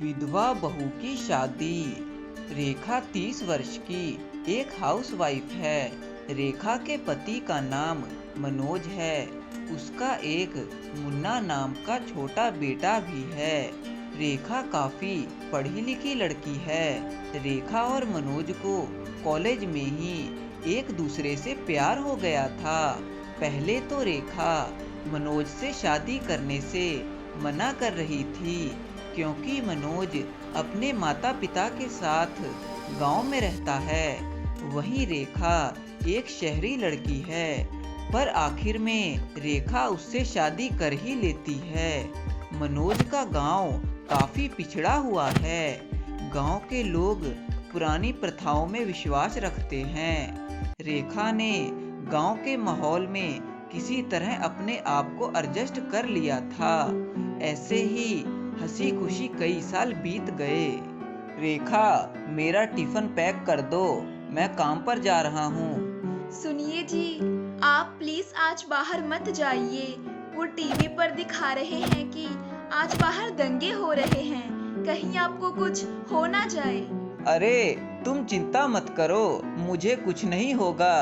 विधवा बहू की शादी। रेखा 30 वर्ष की एक हाउसवाइफ है। रेखा के पति का नाम मनोज है। उसका एक मुन्ना नाम का छोटा बेटा भी है। रेखा काफी पढ़ी लिखी लड़की है। रेखा और मनोज को कॉलेज में ही एक दूसरे से प्यार हो गया था। पहले तो रेखा मनोज से शादी करने से मना कर रही थी, क्योंकि मनोज अपने माता पिता के साथ गांव में रहता है। वहीं रेखा एक शहरी लड़की है, पर आखिर में रेखा उससे शादी कर ही लेती है। मनोज का गांव काफी पिछड़ा हुआ है। गांव के लोग पुरानी प्रथाओं में विश्वास रखते हैं। रेखा ने गांव के माहौल में किसी तरह अपने आप को एडजस्ट कर लिया था। ऐसे ही हंसी खुशी कई साल बीत गए। रेखा, मेरा टिफिन पैक कर दो, मैं काम पर जा रहा हूँ। सुनिए जी, आप प्लीज आज बाहर मत जाइए। वो टीवी पर दिखा रहे हैं कि आज बाहर दंगे हो रहे हैं, कहीं आपको कुछ हो ना जाए। अरे तुम चिंता मत करो, मुझे कुछ नहीं होगा।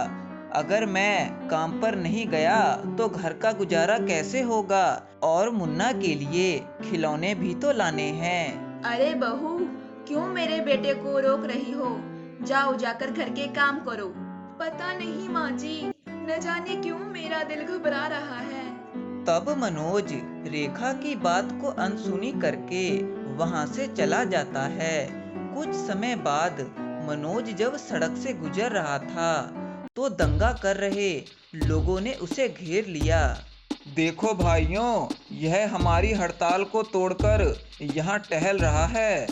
अगर मैं काम पर नहीं गया तो घर का गुजारा कैसे होगा? और मुन्ना के लिए खिलौने भी तो लाने हैं। अरे बहू, क्यों मेरे बेटे को रोक रही हो? जाओ, जाकर घर के काम करो। पता नहीं माँ जी, न जाने क्यों मेरा दिल घबरा रहा है। तब मनोज रेखा की बात को अनसुनी करके वहां से चला जाता है। कुछ समय बाद मनोज जब सड़क से गुजर रहा था तो दंगा कर रहे लोगों ने उसे घेर लिया। देखो भाइयों, यह हमारी हड़ताल को तोड़कर यहाँ टहल रहा है।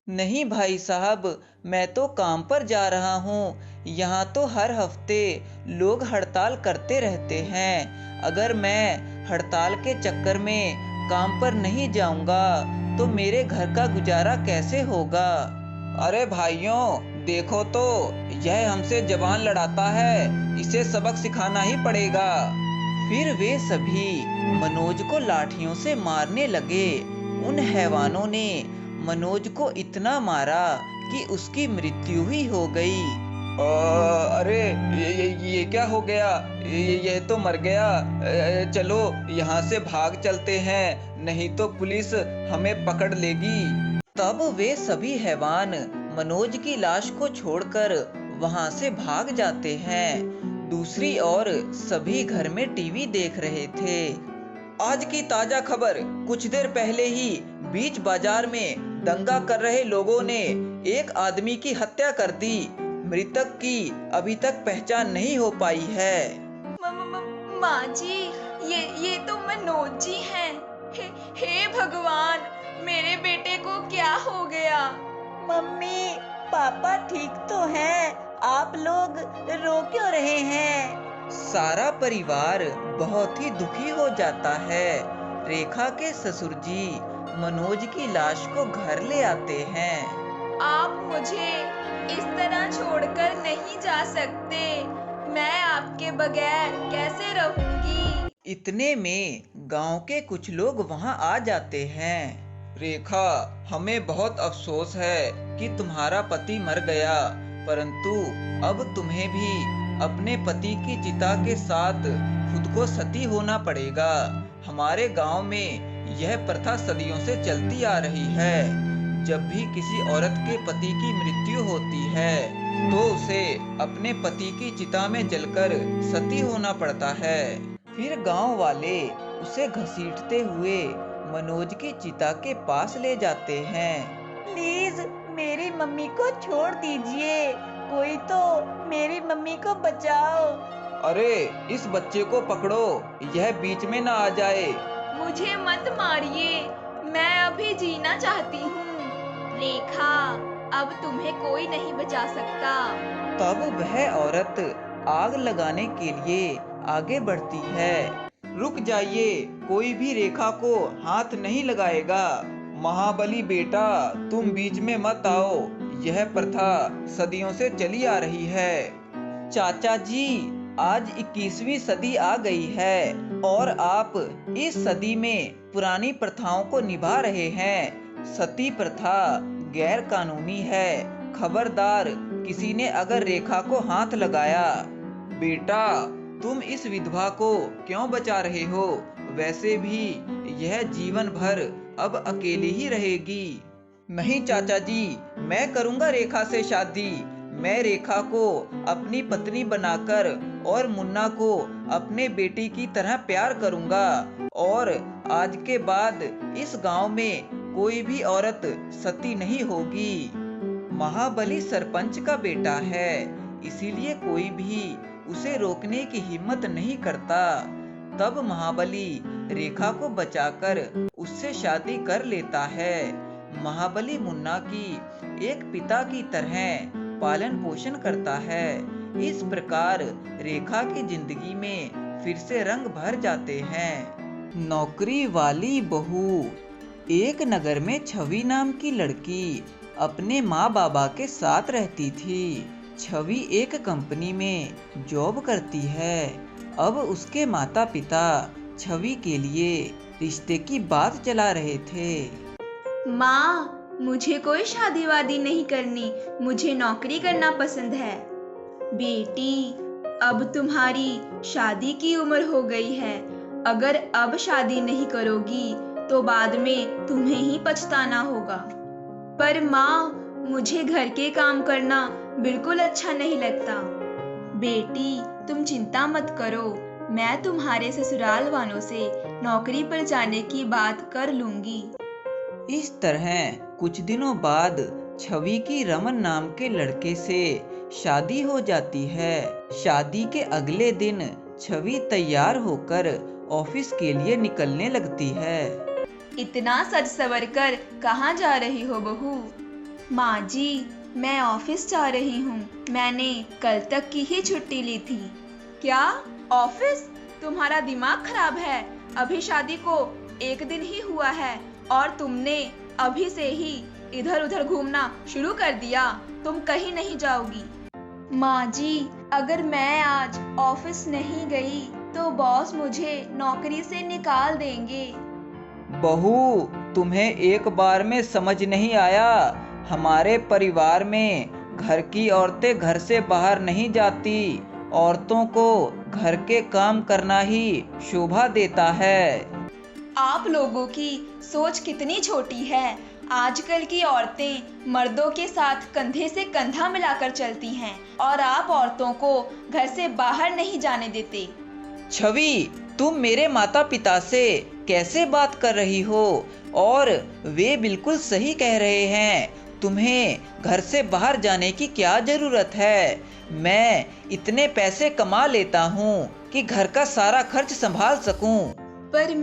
नहीं भाई साहब, मैं तो काम पर जा रहा हूँ। यहाँ तो हर हफ्ते लोग हड़ताल करते रहते हैं। अगर मैं हड़ताल के चक्कर में काम पर नहीं जाऊंगा तो मेरे घर का गुजारा कैसे होगा? अरे भाइयों, देखो तो, यह हमसे जबान लड़ाता है, इसे सबक सिखाना ही पड़ेगा। फिर वे सभी मनोज को लाठियों से मारने लगे। उन हैवानों ने मनोज को इतना मारा कि उसकी मृत्यु ही हो गई। अरे ये क्या हो गया? ये तो मर गया। चलो यहाँ से भाग चलते हैं, नहीं तो पुलिस हमें पकड़ लेगी। तब वे सभी हैवान मनोज की लाश को छोड़कर वहां से भाग जाते हैं। दूसरी ओर सभी घर में टीवी देख रहे थे। आज की ताजा खबर, कुछ देर पहले ही बीच बाजार में दंगा कर रहे लोगों ने एक आदमी की हत्या कर दी। मृतक की अभी तक पहचान नहीं हो पाई है। माँ जी, ये तो मनोज जी हैं। हे भगवान, मेरे बेटे को क्या हो गया? मम्मी, पापा ठीक तो हैं? आप लोग रो क्यों रहे हैं? सारा परिवार बहुत ही दुखी हो जाता है। रेखा के ससुर जी मनोज की लाश को घर ले आते हैं। आप मुझे इस तरह छोड़कर नहीं जा सकते। मैं आपके बगैर कैसे रहूंगी? इतने में गांव के कुछ लोग वहां आ जाते हैं। रेखा, हमें बहुत अफसोस है कि तुम्हारा पति मर गया, परंतु अब तुम्हें भी अपने पति की चिता के साथ खुद को सती होना पड़ेगा। हमारे गांव में यह प्रथा सदियों से चलती आ रही है। जब भी किसी औरत के पति की मृत्यु होती है तो उसे अपने पति की चिता में जलकर सती होना पड़ता है। फिर गांव वाले उसे घसीटते हुए मनोज की चिता के पास ले जाते हैं। प्लीज मेरी मम्मी को छोड़ दीजिए, कोई तो मेरी मम्मी को बचाओ। अरे इस बच्चे को पकड़ो, यह बीच में ना आ जाए। मुझे मत मारिए, मैं अभी जीना चाहती हूँ। रेखा, अब तुम्हें कोई नहीं बचा सकता। तब वह औरत आग लगाने के लिए आगे बढ़ती है। रुक जाइए, कोई भी रेखा को हाथ नहीं लगाएगा। महाबली बेटा, तुम बीच में मत आओ, यह प्रथा सदियों से चली आ रही है। चाचा जी, आज 21वीं सदी आ गई है और आप इस सदी में पुरानी प्रथाओं को निभा रहे हैं। सती प्रथा गैर कानूनी है। खबरदार, किसी ने अगर रेखा को हाथ लगाया। बेटा, तुम इस विधवा को क्यों बचा रहे हो? वैसे भी यह जीवन भर अब अकेली ही रहेगी। नहीं चाचा जी, मैं करूंगा रेखा से शादी। मैं रेखा को अपनी पत्नी बनाकर और मुन्ना को अपने बेटी की तरह प्यार करूंगा। और आज के बाद इस गांव में कोई भी औरत सती नहीं होगी। महाबली सरपंच का बेटा है, इसीलिए कोई भी उसे रोकने की हिम्मत नहीं करता। तब महाबली रेखा को बचाकर उससे शादी कर लेता है। महाबली मुन्ना की एक पिता की तरह पालन पोषण करता है। इस प्रकार रेखा की जिंदगी में फिर से रंग भर जाते हैं। नौकरी वाली बहू। एक नगर में छवि नाम की लड़की अपने माँ बाबा के साथ रहती थी। छवि एक कंपनी में जॉब करती है। अब उसके माता पिता छवि के लिए रिश्ते की बात चला रहे थे। माँ, मुझे कोई शादी वादी नहीं करनी, मुझे नौकरी करना पसंद है। बेटी, अब तुम्हारी शादी की उम्र हो गई है। अगर अब शादी नहीं करोगी तो बाद में तुम्हें ही पछताना होगा। पर माँ, मुझे घर के काम करना बिल्कुल अच्छा नहीं लगता। बेटी, तुम चिंता मत करो, मैं तुम्हारे ससुराल वालों से नौकरी पर जाने की बात कर लूंगी। इस तरह कुछ दिनों बाद छवि की रमन नाम के लड़के से शादी हो जाती है। शादी के अगले दिन छवि तैयार होकर ऑफिस के लिए निकलने लगती है। इतना सज सवर कर कहाँ जा रही हो बहू? माँ जी, मैं ऑफिस जा रही हूँ। मैंने कल तक की ही छुट्टी ली थी। क्या? ऑफिस? तुम्हारा दिमाग खराब है। अभी शादी को एक दिन ही हुआ है और तुमने अभी से ही इधर उधर घूमना शुरू कर दिया। तुम कहीं नहीं जाओगी। माँ जी, अगर मैं आज ऑफिस नहीं गई तो बॉस मुझे नौकरी से निकाल देंगे। बहू, तुम्हें एक बार में समझ नहीं आया? हमारे परिवार में घर की औरतें घर से बाहर नहीं जाती। औरतों को घर के काम करना ही शोभा देता है। आप लोगों की सोच कितनी छोटी है। आजकल की औरतें मर्दों के साथ कंधे से कंधा मिलाकर चलती हैं और आप औरतों को घर से बाहर नहीं जाने देते। छवि, तुम मेरे माता पिता से कैसे बात कर रही हो? और वे बिल्कुल सही कह रहे हैं। तुम्हें घर से बाहर जाने की क्या जरूरत है? मैं इतने पैसे कमा लेता हूँ कि घर का सारा खर्च संभाल सकूं। पर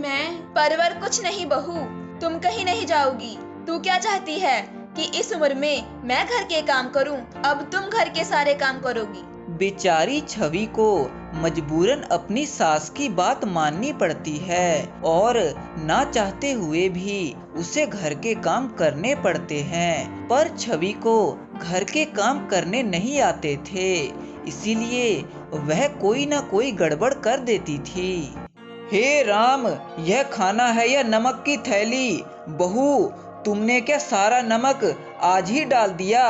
परवर कुछ नहीं बहू, तुम कहीं नहीं जाओगी। तू क्या चाहती है कि इस उम्र में मैं घर के काम करूं? अब तुम घर के सारे काम करोगी। बेचारी छवि को मजबूरन अपनी सास की बात माननी पड़ती है और ना चाहते हुए भी उसे घर के काम करने पड़ते हैं। पर छवि को घर के काम करने नहीं आते थे, इसीलिए वह कोई ना कोई गड़बड़ कर देती थी। हे राम, यह खाना है या नमक की थैली? बहू, तुमने क्या सारा नमक आज ही डाल दिया?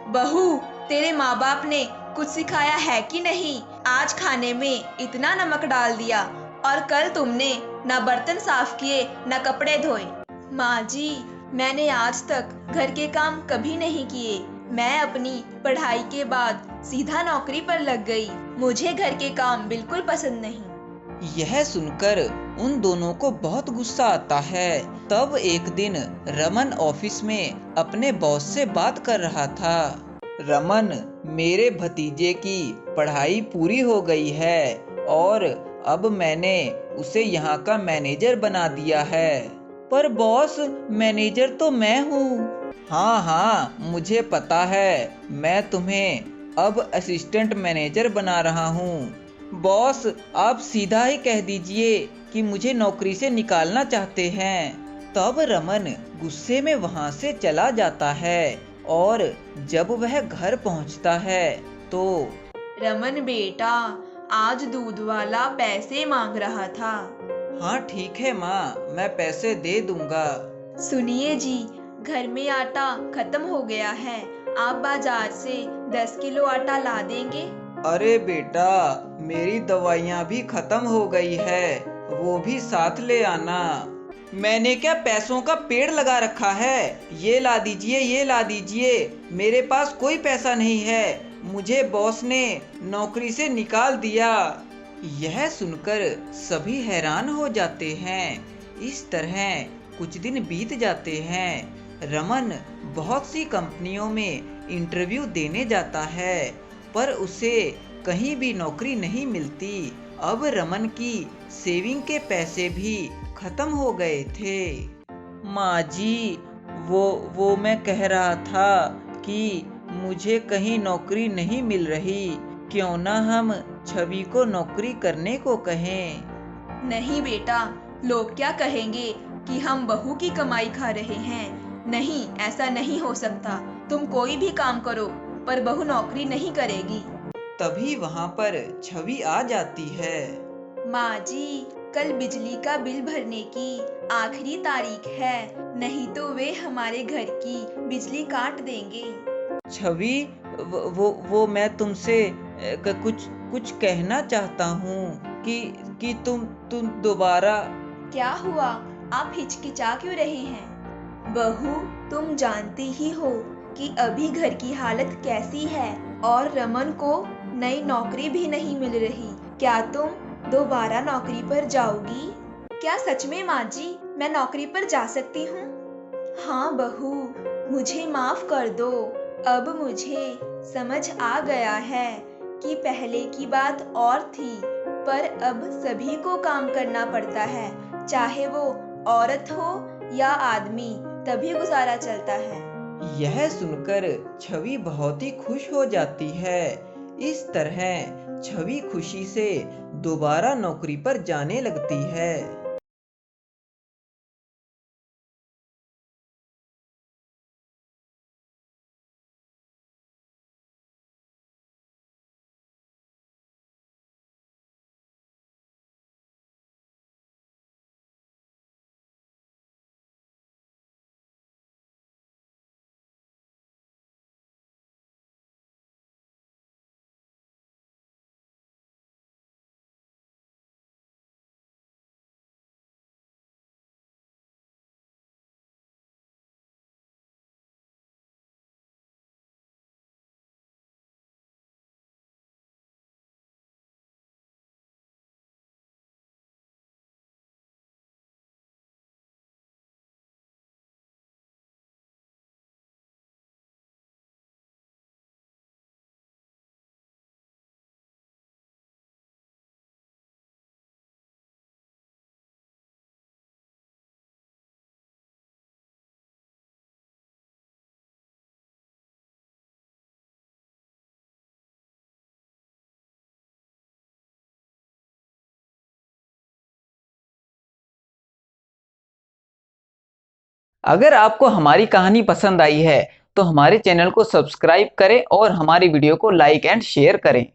बहू, तेरे माँ बाप ने कुछ सिखाया है कि नहीं? आज खाने में इतना नमक डाल दिया और कल तुमने न बर्तन साफ किए न कपड़े धोए। माँ जी, मैंने आज तक घर के काम कभी नहीं किए। मैं अपनी पढ़ाई के बाद सीधा नौकरी पर लग गई। मुझे घर के काम बिल्कुल पसंद नहीं। यह सुनकर उन दोनों को बहुत गुस्सा आता है। तब एक दिन रमन ऑफिस में अपने बॉस से बात कर रहा था। रमन, मेरे भतीजे की पढ़ाई पूरी हो गई है और अब मैंने उसे यहाँ का मैनेजर बना दिया है। पर बॉस, मैनेजर तो मैं हूँ। हाँ, मुझे पता है। मैं तुम्हें अब असिस्टेंट मैनेजर बना रहा हूँ। बॉस, आप सीधा ही कह दीजिए कि मुझे नौकरी से निकालना चाहते हैं। तब रमन गुस्से में वहाँ से चला जाता है और जब वह घर पहुँचता है तो रमन बेटा, आज दूध वाला पैसे मांग रहा था। हाँ ठीक है माँ, मैं पैसे दे दूंगा। सुनिए जी, घर में आटा खत्म हो गया है। आप बाजार से 10 किलो आटा ला देंगे? अरे बेटा, मेरी दवाइयाँ भी खत्म हो गई है, वो भी साथ ले आना। मैंने क्या पैसों का पेड़ लगा रखा है? ये ला दीजिए, ये ला दीजिए। मेरे पास कोई पैसा नहीं है, मुझे बॉस ने नौकरी से निकाल दिया। यह सुनकर सभी हैरान हो जाते हैं। इस तरह कुछ दिन बीत जाते हैं। रमन बहुत सी कंपनियों में इंटरव्यू देने जाता है, पर उसे कहीं भी नौकरी नहीं मिलती। अब रमन की सेविंग के पैसे भी खत्म हो गए थे। माँ जी, वो मैं कह रहा था कि मुझे कहीं नौकरी नहीं मिल रही, क्यों ना हम छवि को नौकरी करने को कहें। नहीं बेटा, लोग क्या कहेंगे कि हम बहू की कमाई खा रहे हैं। नहीं, ऐसा नहीं हो सकता। तुम कोई भी काम करो, पर बहू नौकरी नहीं करेगी। तभी वहाँ पर छवि आ जाती है। माँ जी, कल बिजली का बिल भरने की आखिरी तारीख है, नहीं तो वे हमारे घर की बिजली काट देंगे। छवि, वो मैं तुमसे कुछ कुछ कहना चाहता हूँ कि तुम दोबारा। क्या हुआ? आप हिचकिचा क्यों रहे हैं? बहू, तुम जानती ही हो कि अभी घर की हालत कैसी है और रमन को नई नौकरी भी नहीं मिल रही। क्या तुम दोबारा नौकरी पर जाओगी? क्या सच में माँ जी, मैं नौकरी पर जा सकती हूँ? हाँ बहू, मुझे माफ कर दो। अब मुझे समझ आ गया है कि पहले की बात और थी, पर अब सभी को काम करना पड़ता है, चाहे वो औरत हो या आदमी, तभी गुजारा चलता है। यह सुनकर छवि बहुत ही खुश हो जाती है। इस तरह छवि खुशी से दोबारा नौकरी पर जाने लगती है। अगर आपको हमारी कहानी पसंद आई है तो हमारे चैनल को सब्सक्राइब करें और हमारी वीडियो को लाइक एंड शेयर करें।